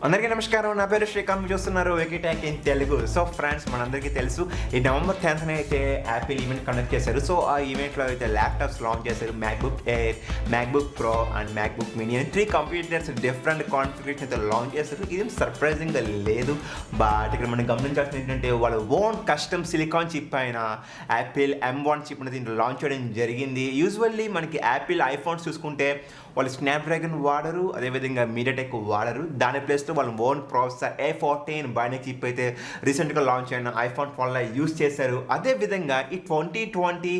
అందరికీ నమస్కారం. నా పేరు శ్రీకాంత్. మీరు చూస్తున్నారు వికీటెక్ ఇన్ తెలుగు. సో ఫ్రెండ్స్, మనందరికీ తెలుసు ఈ నవంబర్ 10th అయితే యాపిల్ ఈవెంట్ కండక్ట్ చేశారు. సో ఆ ఈవెంట్లో అయితే ల్యాప్టాప్స్ లాంచ్ చేశారు. MacBook air, MacBook pro and MacBook mini అని 3 కంప్యూటర్స్ డిఫరెంట్ కాన్ఫిగరేషన్ అయితే లాంచ్ చేశారు. ఇది సర్ప్రైజింగ్గా లేదు, బట్ ఇక్కడ మనం గమనించాల్సింది ఏంటంటే వాళ్ళ ఓన్ కస్టమ్ సిలికాన్ చిప్ అయిన యాపిల్ M1 చిప్ అనేది దీంట్లో లాంచ్ చేయడం జరిగింది. యూజువల్లీ మనకి యాపిల్ ఐఫోన్స్ చూసుకుంటే వాళ్ళు స్నాప్డ్రాగన్ వాడరు, అదేవిధంగా మీడియాటెక్ వాడరు. దాని ప్లేస్లో వాళ్ళ own processor A14 binary chip అయితే రీసెంట్గా లాంచ్ అయిన ఐఫోన్ 12లో యూజ్ చేశారు. అదేవిధంగా ఈ 2020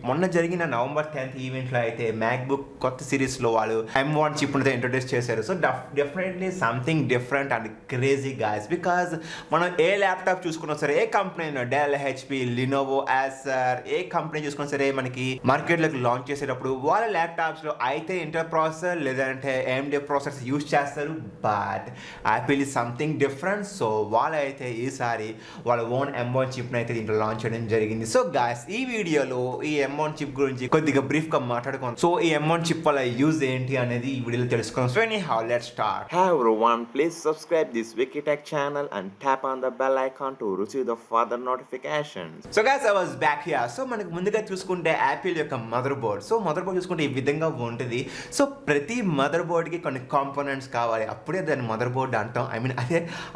మొన్న జరిగిన నవంబర్ 10th ఈవెంట్లో అయితే మ్యాక్బుక్ కొత్త సిరీస్లో వాళ్ళు M1 చిప్ అయితే ఇంట్రొడ్యూస్ చేశారు. So definitely something different and crazy guys. Because మనం ఏ ల్యాప్టాప్ చూసుకున్నా సరే, ఏ company Dell, HP, Lenovo, Acer, ఏ కంపెనీ చూసుకున్నా సరే మనకి మార్కెట్లోకి లాంచ్ చేసేటప్పుడు వాళ్ళ ల్యాప్టాప్స్లో అయితే ఇంటర్ ప్రాసెసర్ లేదంటే AMD ప్రాసెసర్స్ యూజ్ చేస్తారు. But Apple is something different. So వాళ్ళైతే ఈసారి వాళ్ళ ఓన్ M1 చిప్ని అయితే దీంట్లో లాంచ్ చేయడం జరిగింది. సో గాయస్, ఈ వీడియోలో ఈ M1 చిప్ గురించి కొద్దిగా బ్రీఫ్గా మాట్లాడుకుందాం. సో ఈ M1 చిప్ వల్ల యూజ్ ఏంటి అనేది ఈ వీడియోలో తెలుసుకుందాం. So anyhow, let's start. Hi everyone, please subscribe this Wikitech channel and tap on the bell icon to receive the further notifications. So guys, I was back here. So మనకు ముందుగా చూసుకుంటే Apple యొక్క mother board. So mother board చూసుకుంటే ఈ విధంగా ఉంటుంది. So ప్రతి mother బోర్డ్కి కొన్ని కాంపోనెంట్స్ కావాలి, అప్పుడే దాన్ని మదర్ బోర్డ్ అంటాం.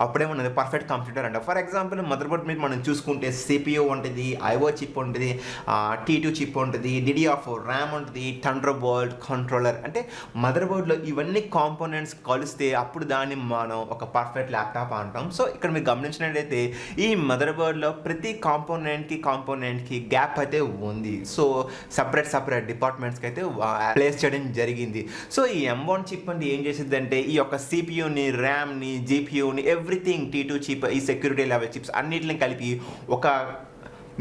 అప్పుడే మనది పర్ఫెక్ట్ కంప్యూటర్ అంటాం. ఫర్ ఎగ్జాంపుల్, మదర్ బోర్డ్ మీద మనం చూసుకుంటే CPU ఉంటుంది, IO చిప్ ఉంటుంది, T2 చిప్ ఉంటుంది, DDR4 ర్యామ్ ఉంటుంది, థండర్ బోల్ట్ కంట్రోలర్. అంటే మదర్ బోర్డ్లో ఇవన్నీ కాంపోనెంట్స్ కలిస్తే అప్పుడు దాన్ని మనం ఒక పర్ఫెక్ట్ ల్యాప్టాప్ అంటాం. సో ఇక్కడ మీరు గమనించినట్లయితే ఈ మదర్ బోర్డ్లో ప్రతి కాంపోనెంట్కి గ్యాప్ అయితే ఉంది. సో సపరేట్ డిపార్ట్మెంట్స్కి అయితే ప్లేస్ చేయడం జరిగింది. సో ఈ M1 చిప్ అంటే ఏం చేసిందంటే ఈ యొక్క CPUని, ర్యామ్ని, GPUని, ఎవ్రీథింగ్ T2 చిప్, ఈ సెక్యూరిటీ లెవెల్ చిప్స్ అన్నిటిని కలిపి ఒక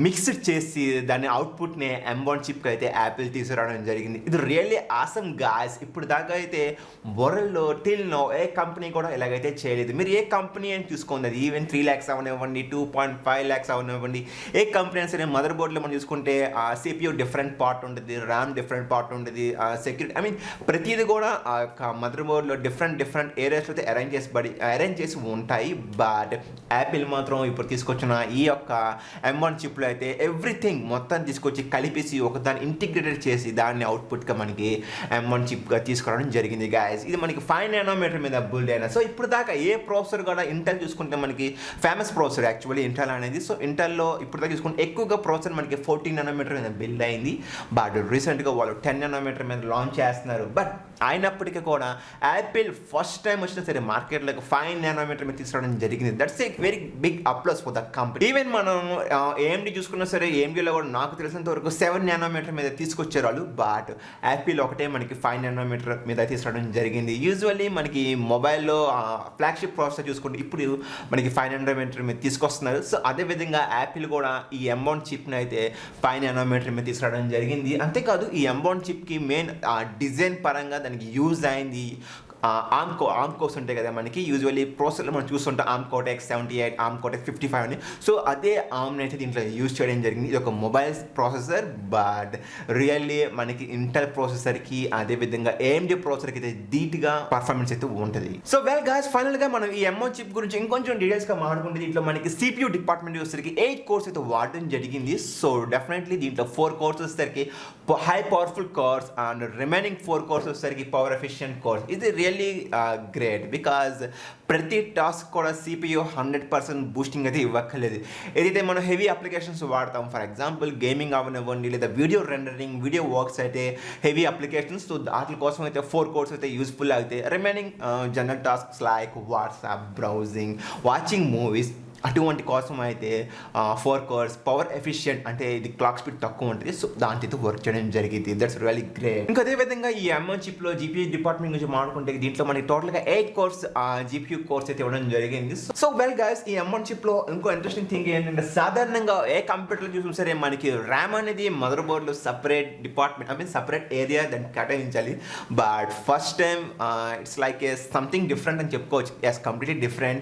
మిక్స్డ్ చేసి దాని అవుట్పుట్ని M1 చిప్కి అయితే యాపిల్ తీసుకురావడం జరిగింది. ఇది రియల్లీ ఆసమ్ గాయస్. ఇప్పుడు దాకా అయితే వరల్డ్లో టిల్ నో ఏ కంపెనీ కూడా ఇలాగైతే చేయలేదు. మీరు ఏ కంపెనీ అని చూసుకోండి, అది ఈవెన్ 3 lakhs అవనివ్వండి, 2.5 lakhs అవనివ్వండి, ఏ కంపెనీ అయినా సరే మదర్ బోర్డ్లో మనం చూసుకుంటే CPU డిఫరెంట్ పార్ట్ ఉంటుంది, ర్యామ్ డిఫరెంట్ పార్ట్ ఉంటుంది, సెక్యూరిటీ ప్రతిదీ కూడా ఆ యొక్క మదర్ బోర్డ్లో డిఫరెంట్ ఏరియాస్లో అయితే అరేంజ్ చేసి ఉంటాయి. బట్ యాపిల్ మాత్రం ఇప్పుడు తీసుకొచ్చిన ఈ యొక్క M1 చిప్ అయితే ఎవ్రీథింగ్ మొత్తం తీసుకొచ్చి కలిపేసి ఒకదాన్ని ఇంటిగ్రేటెడ్ చేసి దాన్ని అవుట్పుట్గా మనకి M1 చిప్గా తీసుకురావడం జరిగింది గాయస్. ఇది మనకి 5 nanometer మీద బిల్డ్ అయినా. సో ఇప్పుడు దాకా ఏ ప్రాసెసర్ కూడా ఇంటెల్ చూసుకుంటే మనకి ఫేమస్ ప్రాసెసర్ యాక్చువల్లీ ఇంటెల్ అనేది. సో ఇంటెల్లో ఇప్పుడు దాకా చూసుకుంటే ఎక్కువగా ప్రాసెసర్ మనకి 14 nanometer మీద బిల్డ్ అయింది. బట్ రీసెంట్గా వాళ్ళు 10 nanometer మీద లాంచ్ చేస్తున్నారు. బట్ అయినప్పటికీ కూడా యాపిల్ ఫస్ట్ టైం వచ్చినా సరే మార్కెట్లోకి 5 nanometer మీద తీసుకురావడం జరిగింది. That's a very big applause for the company. Even మనం AMD చూసుకున్నా సరే, AMDలో కూడా నాకు తెలిసినంత వరకు 7 nanometer మీద తీసుకొచ్చారు వాళ్ళు. బట్ యాపిల్ ఒకటే మనకి 5 nanometer మీద తీసుకురావడం జరిగింది. యూజువల్లీ మనకి మొబైల్లో ఫ్లాగ్షిప్ ప్రాసెసర్ చూసుకుంటే ఇప్పుడు మనకి 5 nanometer మీద తీసుకొస్తున్నారు. సో అదేవిధంగా యాపిల్ కూడా ఈ M1 చిప్ని అయితే 5 nanometer మీద తీసుకురావడం జరిగింది. అంతేకాదు ఈ M1 చిప్కి మెయిన్ డిజైన్ పరంగా దానికి యూజ్ అయింది ఆర్మ్ కోర్స్ ఉంటాయి కదా మనకి. యూజువల్లీ ప్రాసెసర్లో మనం చూస్తుంటాం ARM Cortex 78, ARM Cortex 55 అని. సో అదే ఆర్మ్ని అయితే దీంట్లో యూజ్ చేయడం జరిగింది. ఇది ఒక మొబైల్ ప్రాసెసర్. బట్ రియల్లీ మనకి ఇంటెల్ ప్రాసెసర్కి అదేవిధంగా AMD ప్రాసెసర్కి అయితే ధీటుగా పర్ఫార్మెన్స్ అయితే ఉంటుంది. సో వెల్ గాయ్స్, ఫైనల్గా మనం ఈ M1 చిప్ గురించి ఇంకొంచెం డీటెయిల్స్గా మాట్లాడుకుంటే దీంట్లో మనకి CPU డిపార్ట్మెంట్ వచ్చేసరికి 8 cores అయితే వాడడం జరిగింది. సో డెఫినెట్లీ దీంట్లో 4 cores వచ్చేసరికి high powerful course and remaining 4 cores వచ్చేసరికి పవర్ ఎఫిషియెంట్ కోర్స్. ఇది రియల్లీ గ్రేట్ బికాజ్ ప్రతి టాస్క్ కూడా CPU 100% బూస్టింగ్ అయితే ఇవ్వక్కర్లేదు. ఏదైతే మనం హెవీ అప్లికేషన్స్ వాడతాం, ఫర్ ఎగ్జాంపుల్ గేమింగ్ అవనివ్వండి లేదా వీడియో రెండరింగ్, వీడియో వర్క్స్ అయితే హెవీ అప్లికేషన్స్. సో వాటి కోసం అయితే 4 cores అయితే యూస్ఫుల్ అవుతాయి. Remaining general tasks like WhatsApp, browsing, watching movies అటువంటి కోసం అయితే 4 cores పవర్ ఎఫిషియెంట్, అంటే ఇది క్లాక్ స్పీడ్ తక్కువ ఉంటుంది. సో దాంతో వర్క్ చేయడం జరిగింది. That's really great. ఇంకా అదేవిధంగా ఈ M1 చిప్లో GPU డిపార్ట్మెంట్ గురించి మాట్లాడుకుంటే దీంట్లో మనకి టోటల్గా 8 cores GPU కోర్స్ అయితే ఇవ్వడం జరిగింది. సో వెల్ గైస్, ఈ M1 చిప్లో ఇంకో ఇంట్రెస్టింగ్ థింగ్ ఏంటంటే సాధారణంగా ఏ కంప్యూటర్లో చూసినా సరే మనకి ర్యామ్ అనేది మదర్ బోర్డ్లో సపరేట్ డిపార్ట్మెంట్ సపరేట్ ఏరియా దానికి కేటాయించాలి. But first time it's like a something different అని చెప్పుకోవచ్చు. Yes, completely different.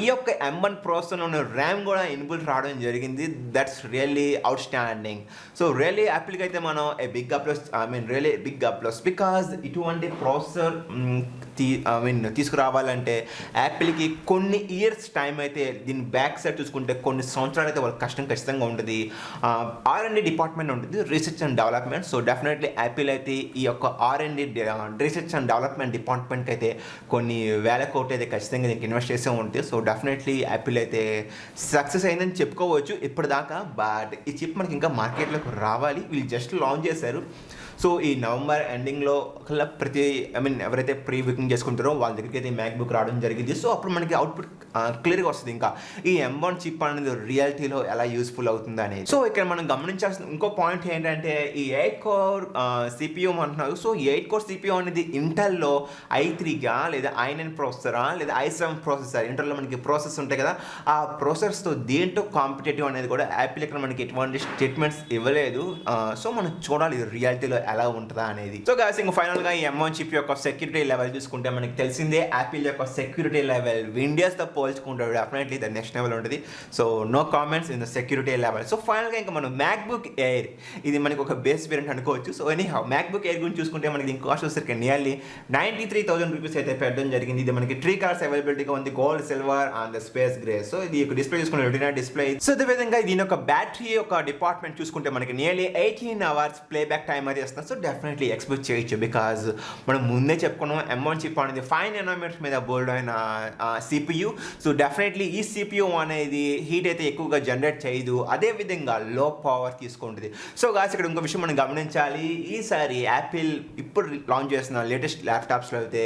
ఈ యొక్క M1 Pro ప్రాసెసర్లో ఉన్న ర్యామ్ కూడా ఇన్బుల్ రావడం జరిగింది. That's really outstanding. So really యాపిల్కి అయితే మనం big applause really big applause because ఇటువంటి ప్రాసెసర్ తీసుకురావాలంటే యాపిల్కి కొన్ని ఇయర్స్ టైం అయితే దీని బ్యాక్ సైడ్ చూసుకుంటే కొన్ని సంవత్సరాలు అయితే వాళ్ళకి కష్టం ఖచ్చితంగా ఉంటుంది. R&D డిపార్ట్మెంట్ ఉంటుంది, research and development. So definitely Apple అయితే ఈ యొక్క R&D రీసెర్చ్ అండ్ డెవలప్మెంట్ డిపార్ట్మెంట్కి అయితే కొన్ని వేల కోట్లు అయితే ఖచ్చితంగా దీనికి ఇన్వెస్ట్ చేసే ఉంటుంది. సో డెఫినెట్లీ యాపిల్ అయితే సక్సెస్ అయిందని చెప్పుకోవచ్చు ఇప్పటిదాకా. బట్ ఈ చిప్ మనకి ఇంకా మార్కెట్లోకి రావాలి. వీళ్ళు జస్ట్ లాంచ్ చేశారు. సో ఈ నవంబర్ ఎండింగ్లో ప్రతి ఎవరైతే ప్రీ బుకింగ్ చేసుకుంటారో వాళ్ళ దగ్గరికి అయితే మ్యాక్బుక్ రావడం జరిగింది. సో అప్పుడు మనకి అవుట్పుట్ క్లియర్గా వస్తుంది. ఇంకా ఈ M1 చిప్ అనేది రియాలిటీలో ఎలా యూస్ఫుల్ అవుతుంది అనేది. సో ఇక్కడ మనం గమనించాల్సిన ఇంకో పాయింట్ ఏంటంటే ఈ 8 కోర్ CPU అంటున్నారు. సో 8 కోర్ CPU అనేది ఇంటెల్లో i3గా లేదా i9 ప్రాసెసరా లేదా i7 ప్రాసెసర్, ఇంటర్లో మనకి ప్రాసెస్ ఉంటాయి కదా, ఆ ప్రాసెసర్స్తో దేంట్లో కాంపిటేటివ్ అనేది కూడా యాపిల్ ఇక్కడ మనకి ఎటువంటి స్టేట్మెంట్స్ ఇవ్వలేదు. సో మనం చూడాలి రియాలిటీలో ఎలా ఉంటుందా అనేది. సో గాయ్స్ ఇంకా ఫైనల్గా ఈ M1 చిప్ యొక్క సెక్యూరిటీ లెవెల్ చూసుకుంటే మనకి తెలిసిందే యాపిల్ యొక్క సెక్యూరిటీ లెవెల్ విండోస్తో పోల్చుకుంటే డెఫినెట్లీ ద నెక్స్ట్ లెవెల్ ఉంటుంది. So no comments in the security level. So ఫైనల్గా ఇంకా మనం మ్యాక్బుక్ ఎయిర్ ఇది మనకి ఒక బేస్ వేరియంట్ అనుకోవచ్చు. సో ఎనీహౌ మ్యాక్బుక్ ఎయిర్ గురించి చూసుకుంటే మనకి దీని కాస్ట్ వచ్చేసరికి నియర్లీ 93,000 రూపీస్ అయితే పెట్టడం జరిగింది. ఇది మనకి 3 కలర్స్ అవైలబిలిటీగా ఉంది, gold, silver and space grey. So ఇది యొక్క డిస్ప్లే చూసుకుంటే రెటినా డిస్ప్లే. సో అదేవిధంగా దీని యొక్క బ్యాటరీ యొక్క డిపార్ట్మెంట్ చూసుకుంటే మనకి నియర్లీ 18 అవర్స్ ప్లేబ్యాక్ టైం అయితే వస్తుంది. సో డెఫినెట్లీ ఎక్స్పెక్ట్ చేయొచ్చు బికాజ్ మనం ముందే చెప్పుకున్నాం M1 చిప్ అనేది 5 nanometers మీద బోల్డ్ అయిన CPU. సో డెఫినెట్లీ ఈ CPU అనేది హీట్ అయితే ఎక్కువగా జనరేట్ చేయదు, అదేవిధంగా లో పవర్ తీసుకుంటుంది. సో గాస్ ఇక్కడ ఇంకో విషయం మనం గమనించాలి. ఈసారి యాపిల్ ఇప్పుడు లాంచ్ చేసిన లేటెస్ట్ ల్యాప్టాప్స్లో అయితే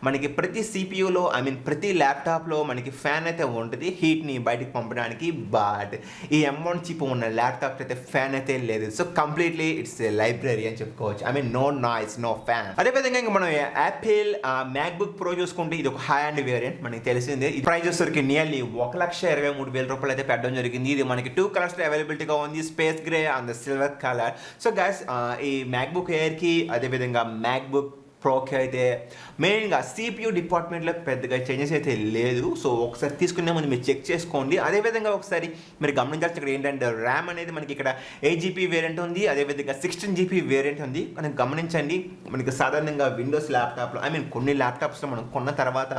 మనకి ప్రతి CPUలో ప్రతి ల్యాప్టాప్లో మనకి ఫ్యాన్ అయితే ఉంటుంది హీట్ని బయటికి పంపడానికి. బట్ ఈ M1 చిప్ ఉన్న ల్యాప్టాప్ అయితే ఫ్యాన్ అయితే లేదు. So completely it's a library అని చెప్పుకోవచ్చు. No noise, no fan. అదేవిధంగా ఇంకా మనం యాపిల్ మ్యాక్బుక్ ప్రో చూసుకుంటే ఇది ఒక హై అండ్ వేరియంట్ మనకి తెలిసిందే. ఈ ప్రైస్ వచ్చేసరికి నియర్లీ 1,23,000 రూపాయలు అయితే పెట్టడం జరిగింది. ఇది మనకి 2 కలర్స్ అవైలబిలిటీగా ఉంది, space grey and silver colour. So guys ఈ మ్యాక్బుక్ ఎయిర్కి అదేవిధంగా మ్యాక్బుక్ ప్రోకి అయితే మెయిన్గా CPU డిపార్ట్మెంట్లో పెద్దగా చేంజెస్ అయితే లేదు. సో ఒకసారి తీసుకునే ముందు మీరు చెక్ చేసుకోండి. అదేవిధంగా ఒకసారి మీరు గమనించాల్సి ఇక్కడ ఏంటంటే ర్యామ్ అనేది మనకి ఇక్కడ 8GB వేరియంట్ ఉంది, అదేవిధంగా 16GB వేరియంట్ ఉంది. మనం గమనించండి మనకి సాధారణంగా విండోస్ ల్యాప్టాప్లో కొన్ని ల్యాప్టాప్స్లో మనం కొన్న తర్వాత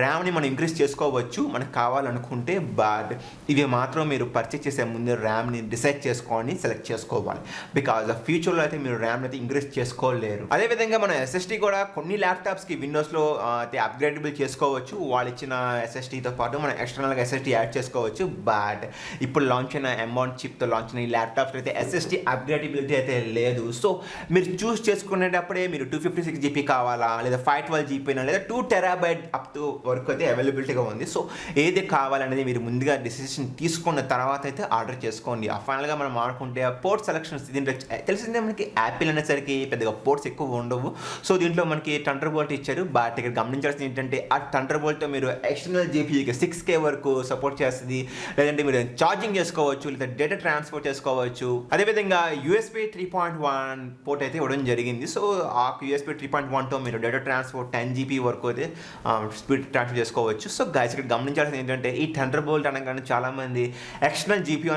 ర్యామ్ని మనం ఇంక్రీజ్ చేసుకోవచ్చు మనకు కావాలనుకుంటే. బట్ ఇవి మాత్రం మీరు పర్చేస్ చేసే ముందు ర్యామ్ని డిసైడ్ చేసుకొని సెలెక్ట్ చేసుకోవాలి బికాజ్ ఫ్యూచర్లో అయితే మీరు ర్యామ్ అయితే ఇంక్రీజ్ చేసుకోలేరు. అదేవిధంగా మనం SSD కూడా కొన్ని ల్యాప్టాప్స్కి విండోస్లో అయితే అప్గ్రేడబుల్ చేసుకోవచ్చు. వాళ్ళు ఇచ్చిన SSDతో పాటు మనం ఎక్స్టర్నల్గా SSD యాడ్ చేసుకోవచ్చు. బట్ ఇప్పుడు లాంచ్ అయిన M1 చిప్తో లాంచ్ అయిన ఈ ల్యాప్టాప్స్ అయితే SSD అప్గ్రేడబిలిటీ అయితే లేదు. సో మీరు చూస్ చేసుకునేటప్పుడే మీరు 256GB కావాలా లేదా 512GB లేదా 2 TB అప్ టు వరకు అయితే అవైలబిలిటీగా ఉంది. సో ఏది కావాలనేది మీరు ముందుగా డిసిషన్ తీసుకున్న తర్వాత అయితే ఆర్డర్ చేసుకోండి. ఫైనల్గా మనం ఆడుకుంటే పోర్ట్ సెలక్షన్స్ దీంట్లో తెలిసిందే మనకి యాపిల్ అనేసరికి పెద్దగా పోర్ట్స్ ఎక్కువ ఉండవు. సో దీంట్లో మనకి థండర్ బోల్ట్ ఇచ్చారు. బట్ ఇక్కడ గమనించాల్సింది ఏంటంటే ఆ థండర్ బోల్ట్తో మీరు ఎక్స్టర్నల్ GPUకి 6K వరకు సపోర్ట్ చేస్తుంది, లేదంటే మీరు ఛార్జింగ్ చేసుకోవచ్చు లేదా డేటా ట్రాన్స్ఫర్ చేసుకోవచ్చు. అదేవిధంగా USB 3.1 పోర్ట్ అయితే ఇవ్వడం జరిగింది. సో ఆ USB 3.1తో మీరు డేటా ట్రాన్స్ఫర్ 10GB వరకు అయితే స్పీడ్ ట్రాన్స్ఫర్ చేసుకోవచ్చు. సో గైస్ ఇక్కడ గమనించాల్సింది ఏంటంటే ఈ థండర్ బోల్ట్ అనగానే చాలామంది ఎక్స్టర్నల్ GPU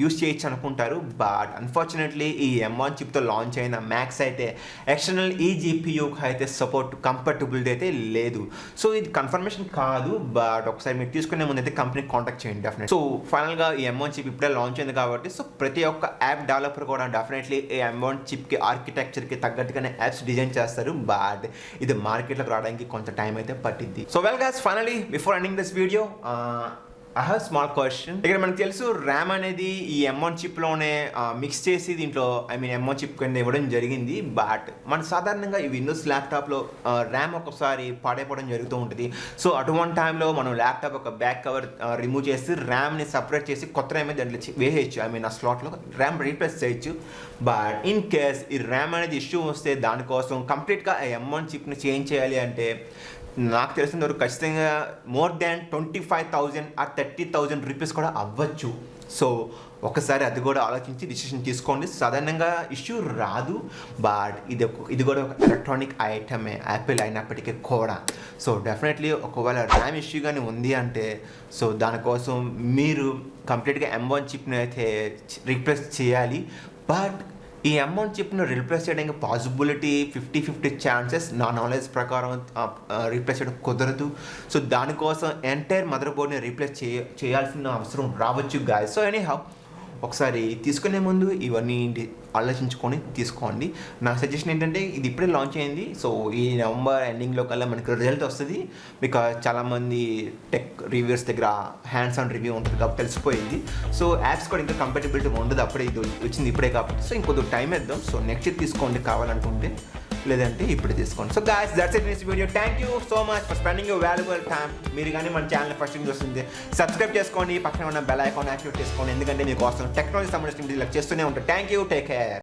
యూస్ చేయొచ్చు అనుకుంటారు. బట్ అన్ఫార్చునేట్లీ ఈ M1 చిప్తో లాంచ్ అయిన మ్యాక్స్ అయితే ఎక్స్టర్నల్ GPU అయితే సపోర్ట్ కంఫర్టబుల్ అయితే లేదు. సో ఇది కన్ఫర్మేషన్ కాదు, బట్ ఒకసారి మీరు తీసుకునే ముందు అయితే కంపెనీకి కాంటాక్ట్ చేయండి డెఫినెట్. సో ఫైనల్గా ఈ M1 చిప్ ఇప్పుడే లాంచ్ అయింది కాబట్టి సో ప్రతి ఒక్క యాప్ డెవలపర్ కూడా డెఫినెట్లీ ఈ M1 చిప్కి ఆర్కిటెక్చర్కి తగ్గట్టుగానే యాప్స్ డిజైన్ చేస్తారు. బట్ ఇది మార్కెట్లోకి రావడానికి కొంత టైం అయితే పట్టింది. So well guys finally before ending this video I have small question. ఇక్కడ మనకు తెలుసు ర్యామ్ అనేది ఈ M1 చిప్లోనే మిక్స్ చేసి దీంట్లో M1 చిప్ కింద ఇవ్వడం జరిగింది. బట్ మన సాధారణంగా ఈ విండోస్ ల్యాప్టాప్లో ర్యామ్ ఒకసారి పాడైపోవడం జరుగుతూ ఉంటుంది. సో అటువంటి టైంలో మనం ల్యాప్టాప్ ఒక బ్యాక్ కవర్ రిమూవ్ చేసి ర్యామ్ని సపరేట్ చేసి కొత్త ర్యామ్ దాంట్లో వేసేయచ్చు. ఆ స్లాట్లో ర్యామ్ రీప్లేస్ చేయొచ్చు. బట్ ఇన్ కేస్ ఈ ర్యామ్ అనేది ఇష్యూ వస్తే దానికోసం కంప్లీట్గా M1 చిప్ని చేంజ్ చేయాలి అంటే నాకు తెలిసిన వరకు ఖచ్చితంగా మోర్ దాన్ 25,000 ఆర్ 30,000 రూపీస్ కూడా అవ్వచ్చు. సో ఒకసారి అది కూడా ఆలోచించి డిసిషన్ తీసుకోండి. సాధారణంగా ఇష్యూ రాదు, బట్ ఇది కూడా ఒక ఎలక్ట్రానిక్ ఐటమే యాపిల్ అయినప్పటికీ కూడా. సో డెఫినెట్లీ ఒకవేళ ర్యామ్ ఇష్యూ కానీ ఉంది అంటే సో దానికోసం మీరు కంప్లీట్గా M1 చిప్ని అయితే రీప్లేస్ చేయాలి. బట్ ఈ M1 చిప్ను రీప్లేస్ చేయడానికి పాసిబిలిటీ 50-50 ఛాన్సెస్ నా నాలెడ్జ్ ప్రకారం రీప్లేస్ చేయడం కుదరదు. సో దానికోసం ఎంటైర్ మదర్ బోర్డ్ని రీప్లేస్ చేయాల్సిన అవసరం రావచ్చు గాయస్. సో ఎనీహౌ ఒకసారి తీసుకునే ముందు ఇవన్నీ ఆలోచించుకొని తీసుకోండి. నా సజెషన్ ఏంటంటే ఇది ఇప్పుడే లాంచ్ అయింది. సో ఈ నవంబర్ ఎండింగ్లో కల్లా మనకి రిజల్ట్ వస్తుంది. బికాజ్ చాలామంది టెక్ రివ్యూవర్స్ దగ్గర హ్యాండ్స్ ఆన్ రివ్యూ ఉంటుంది కాబట్టి తెలిసిపోయింది. సో యాప్స్ కూడా ఇంకా కంపాటబిలిటీ ఉండదు, అప్పుడే ఇది వచ్చింది ఇప్పుడే కాబట్టి. సో ఇంకొద్ది టైం ఇద్దాం. సో నెక్స్ట్ ఇయర్ తీసుకోండి కావాలనుకుంటే, లేదంటే ఇప్పుడు తీసుకోండి. So guys that's it this video. Thank you so much for spending your valuable time. మీరు కానీ మన ఛానల్ ఫస్ట్ టైం చూస్తుంది సబ్స్క్రైబ్ చేసుకోండి, పక్కన ఉన్న బెల్ ఐకాన్ యాక్టివేట్ చేసుకోండి, ఎందుకంటే మీకోసం టెక్నాలజీ సంబంధించిన చేస్తూనే ఉంటాను. Thank you, take care.